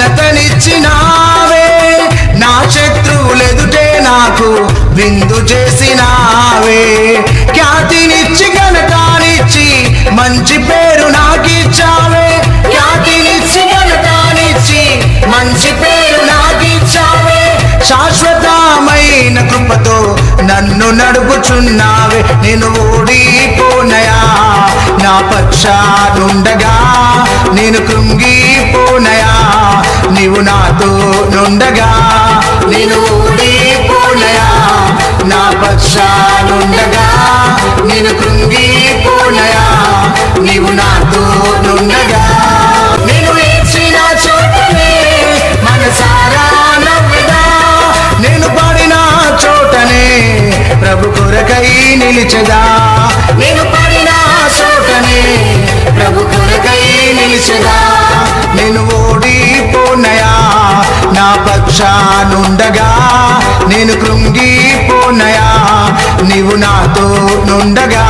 ఘనతనిచ్చినావే, నా శత్రువులెదుటే నాకు విందు చేసినావే. ఖ్యాతినిచ్చి ఘనతానిచ్చి మంచి పేరు నాకిచ్చావే, ఖ్యాతినిచ్చి ఘనతానిచ్చి మంచి పేరు నాకిచ్చావే. శాశ్వతమైన కృపతో నన్ను నడుపుచున్నావే. నేను ఓడిపోనయా నా పక్షానుండగా, నేను కృంగిపోనయా నీవు నాతో నుండగా. నేను ఓడిపోనయా నా పక్షానుండగా, నేను కృంగిపోనయా నీవు నాతో నుండగా. నేను వేసిన చోటనే మనసారా నవ్వెదా, నేను పడిన చోటనే ప్రభు కొరకై నిలిచెదా. నేను పడిన చోటనే ప్రభు కొరకై నిలిచెదా. నేను ఓడిపోనయా నా పక్షానుండగా, నేను కృంగిపోనయా నీవు నాతో నుండగా.